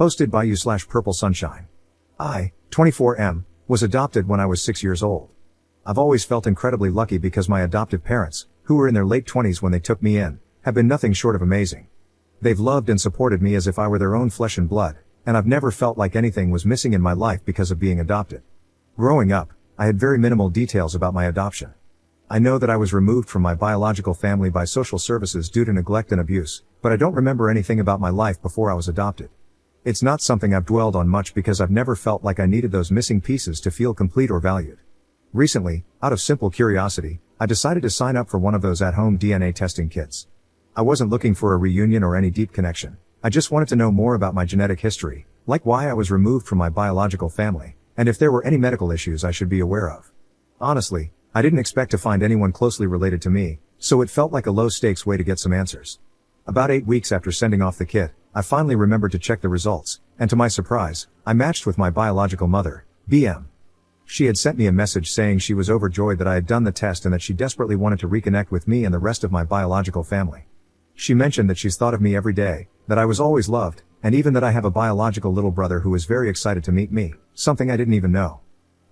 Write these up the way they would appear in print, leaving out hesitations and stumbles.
Hosted by you/Purple Sunshine. I, 24M, was adopted when I was 6 years old. I've always felt incredibly lucky because my adoptive parents, who were in their late 20s when they took me in, have been nothing short of amazing. They've loved and supported me as if I were their own flesh and blood, and I've never felt like anything was missing in my life because of being adopted. Growing up, I had very minimal details about my adoption. I know that I was removed from my biological family by social services due to neglect and abuse, but I don't remember anything about my life before I was adopted. It's not something I've dwelled on much because I've never felt like I needed those missing pieces to feel complete or valued. Recently, out of simple curiosity, I decided to sign up for one of those at-home DNA testing kits. I wasn't looking for a reunion or any deep connection. I just wanted to know more about my genetic history, like why I was removed from my biological family, and if there were any medical issues I should be aware of. Honestly, I didn't expect to find anyone closely related to me, so it felt like a low-stakes way to get some answers. About 8 weeks after sending off the kit, I finally remembered to check the results, and to my surprise, I matched with my biological mother, BM. She had sent me a message saying she was overjoyed that I had done the test and that she desperately wanted to reconnect with me and the rest of my biological family. She mentioned that she's thought of me every day, that I was always loved, and even that I have a biological little brother who is very excited to meet me, something I didn't even know.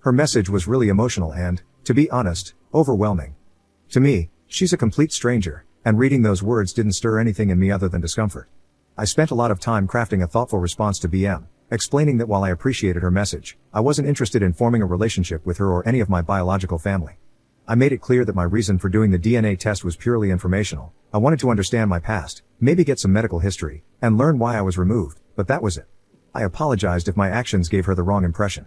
Her message was really emotional and, to be honest, overwhelming. To me, she's a complete stranger, and reading those words didn't stir anything in me other than discomfort. I spent a lot of time crafting a thoughtful response to BM, explaining that while I appreciated her message, I wasn't interested in forming a relationship with her or any of my biological family. I made it clear that my reason for doing the DNA test was purely informational. I wanted to understand my past, maybe get some medical history, and learn why I was removed, but that was it. I apologized if my actions gave her the wrong impression.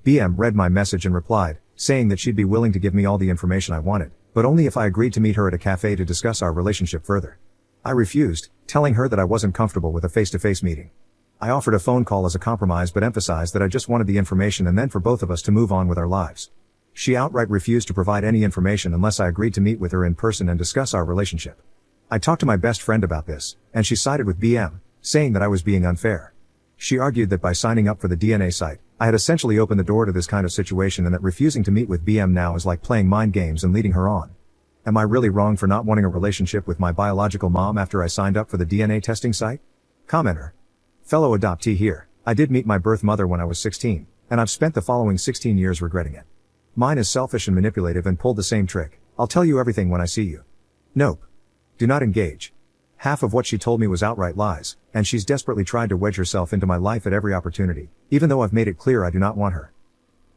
BM read my message and replied, saying that she'd be willing to give me all the information I wanted, but only if I agreed to meet her at a cafe to discuss our relationship further. I refused, telling her that I wasn't comfortable with a face-to-face meeting. I offered a phone call as a compromise but emphasized that I just wanted the information and then for both of us to move on with our lives. She outright refused to provide any information unless I agreed to meet with her in person and discuss our relationship. I talked to my best friend about this, and she sided with BM, saying that I was being unfair. She argued that by signing up for the DNA site, I had essentially opened the door to this kind of situation and that refusing to meet with BM now is like playing mind games and leading her on. Am I really wrong for not wanting a relationship with my biological mom after I signed up for the DNA testing site? Commenter. Fellow adoptee here, I did meet my birth mother when I was 16, and I've spent the following 16 years regretting it. Mine is selfish and manipulative and pulled the same trick. I'll tell you everything when I see you. Nope. Do not engage. Half of what she told me was outright lies, and she's desperately tried to wedge herself into my life at every opportunity, even though I've made it clear I do not want her.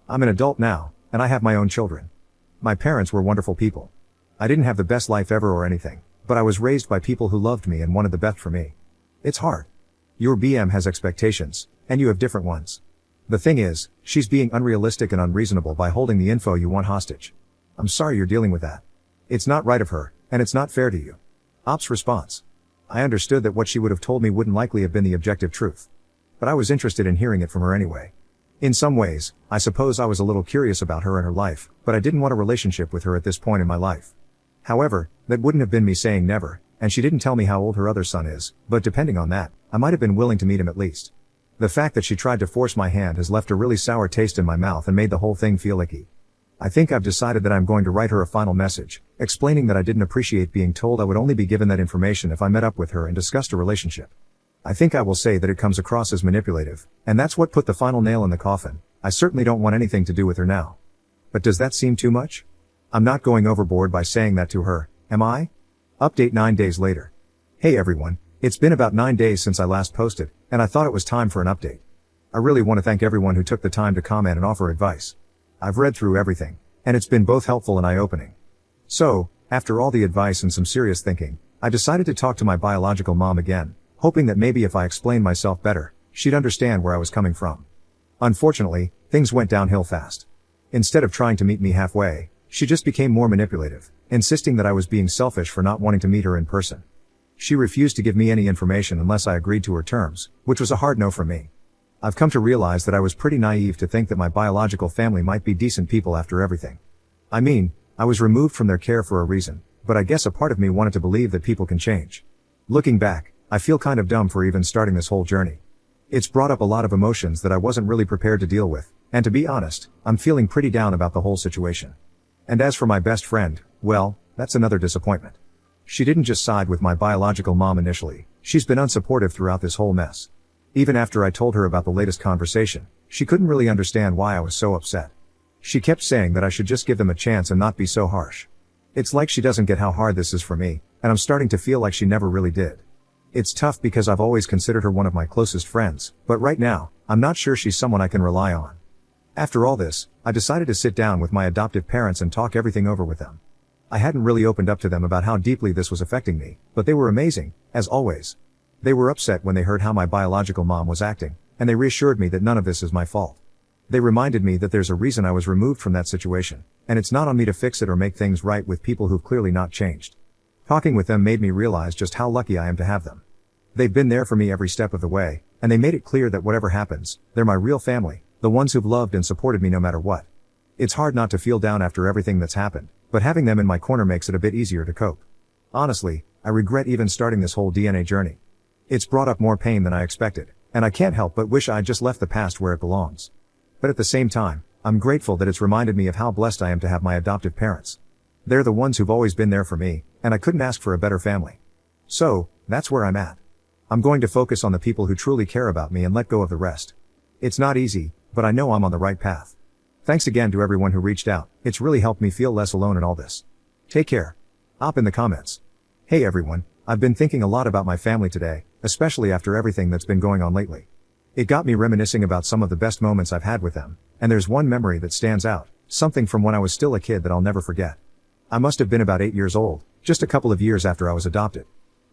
I'm an adult now, and I have my own children. My parents were wonderful people. I didn't have the best life ever or anything, but I was raised by people who loved me and wanted the best for me. It's hard. Your BM has expectations, and you have different ones. The thing is, she's being unrealistic and unreasonable by holding the info you want hostage. I'm sorry you're dealing with that. It's not right of her, and it's not fair to you. Ops response. I understood that what she would have told me wouldn't likely have been the objective truth. But I was interested in hearing it from her anyway. In some ways, I suppose I was a little curious about her and her life, but I didn't want a relationship with her at this point in my life. However, that wouldn't have been me saying never, and she didn't tell me how old her other son is, but depending on that, I might have been willing to meet him at least. The fact that she tried to force my hand has left a really sour taste in my mouth and made the whole thing feel icky. I think I've decided that I'm going to write her a final message, explaining that I didn't appreciate being told I would only be given that information if I met up with her and discussed a relationship. I think I will say that it comes across as manipulative, and that's what put the final nail in the coffin. I certainly don't want anything to do with her now. But does that seem too much? I'm not going overboard by saying that to her, am I? Update 9 days later. Hey everyone, it's been about 9 days since I last posted, and I thought it was time for an update. I really want to thank everyone who took the time to comment and offer advice. I've read through everything, and it's been both helpful and eye-opening. So, after all the advice and some serious thinking, I decided to talk to my biological mom again, hoping that maybe if I explained myself better, she'd understand where I was coming from. Unfortunately, things went downhill fast. Instead of trying to meet me halfway, she just became more manipulative, insisting that I was being selfish for not wanting to meet her in person. She refused to give me any information unless I agreed to her terms, which was a hard no for me. I've come to realize that I was pretty naive to think that my biological family might be decent people after everything. I mean, I was removed from their care for a reason, but I guess a part of me wanted to believe that people can change. Looking back, I feel kind of dumb for even starting this whole journey. It's brought up a lot of emotions that I wasn't really prepared to deal with, and to be honest, I'm feeling pretty down about the whole situation. And as for my best friend, well, that's another disappointment. She didn't just side with my biological mom initially, she's been unsupportive throughout this whole mess. Even after I told her about the latest conversation, she couldn't really understand why I was so upset. She kept saying that I should just give them a chance and not be so harsh. It's like she doesn't get how hard this is for me, and I'm starting to feel like she never really did. It's tough because I've always considered her one of my closest friends, but right now, I'm not sure she's someone I can rely on. After all this, I decided to sit down with my adoptive parents and talk everything over with them. I hadn't really opened up to them about how deeply this was affecting me, but they were amazing, as always. They were upset when they heard how my biological mom was acting, and they reassured me that none of this is my fault. They reminded me that there's a reason I was removed from that situation, and it's not on me to fix it or make things right with people who've clearly not changed. Talking with them made me realize just how lucky I am to have them. They've been there for me every step of the way, and they made it clear that whatever happens, they're my real family, the ones who've loved and supported me no matter what. It's hard not to feel down after everything that's happened, but having them in my corner makes it a bit easier to cope. Honestly, I regret even starting this whole DNA journey. It's brought up more pain than I expected, and I can't help but wish I'd just left the past where it belongs. But at the same time, I'm grateful that it's reminded me of how blessed I am to have my adoptive parents. They're the ones who've always been there for me, and I couldn't ask for a better family. So, that's where I'm at. I'm going to focus on the people who truly care about me and let go of the rest. It's not easy, but I know I'm on the right path. Thanks again to everyone who reached out. It's really helped me feel less alone in all this. Take care. Op in the comments. Hey everyone, I've been thinking a lot about my family today, especially after everything that's been going on lately. It got me reminiscing about some of the best moments I've had with them, and there's one memory that stands out, something from when I was still a kid that I'll never forget. I must have been about 8 years old, just a couple of years after I was adopted.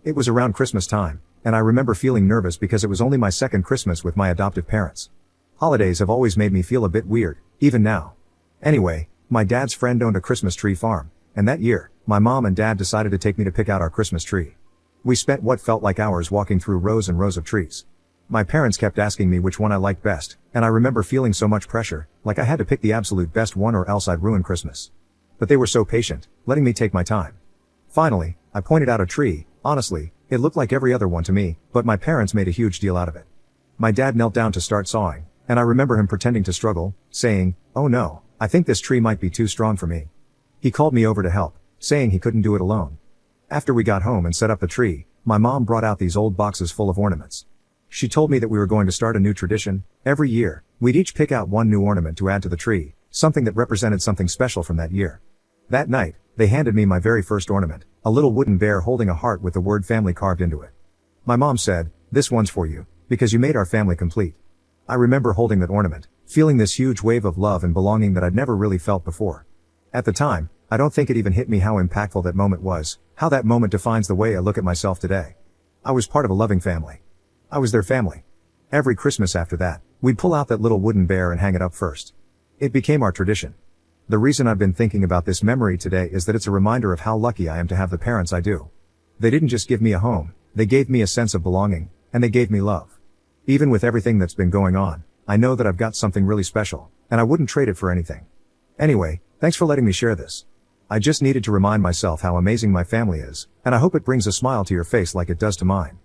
It was around Christmas time, and I remember feeling nervous because it was only my second Christmas with my adoptive parents. Holidays have always made me feel a bit weird, even now. Anyway, my dad's friend owned a Christmas tree farm, and that year, my mom and dad decided to take me to pick out our Christmas tree. We spent what felt like hours walking through rows and rows of trees. My parents kept asking me which one I liked best, and I remember feeling so much pressure, like I had to pick the absolute best one or else I'd ruin Christmas. But they were so patient, letting me take my time. Finally, I pointed out a tree. Honestly, it looked like every other one to me, but my parents made a huge deal out of it. My dad knelt down to start sawing, and I remember him pretending to struggle, saying, "Oh no, I think this tree might be too strong for me." He called me over to help, saying he couldn't do it alone. After we got home and set up the tree, my mom brought out these old boxes full of ornaments. She told me that we were going to start a new tradition. Every year, we'd each pick out one new ornament to add to the tree, something that represented something special from that year. That night, they handed me my very first ornament, a little wooden bear holding a heart with the word family carved into it. My mom said, "This one's for you, because you made our family complete." I remember holding that ornament, feeling this huge wave of love and belonging that I'd never really felt before. At the time, I don't think it even hit me how impactful that moment was, how that moment defines the way I look at myself today. I was part of a loving family. I was their family. Every Christmas after that, we'd pull out that little wooden bear and hang it up first. It became our tradition. The reason I've been thinking about this memory today is that it's a reminder of how lucky I am to have the parents I do. They didn't just give me a home, they gave me a sense of belonging, and they gave me love. Even with everything that's been going on, I know that I've got something really special, and I wouldn't trade it for anything. Anyway, thanks for letting me share this. I just needed to remind myself how amazing my family is, and I hope it brings a smile to your face like it does to mine.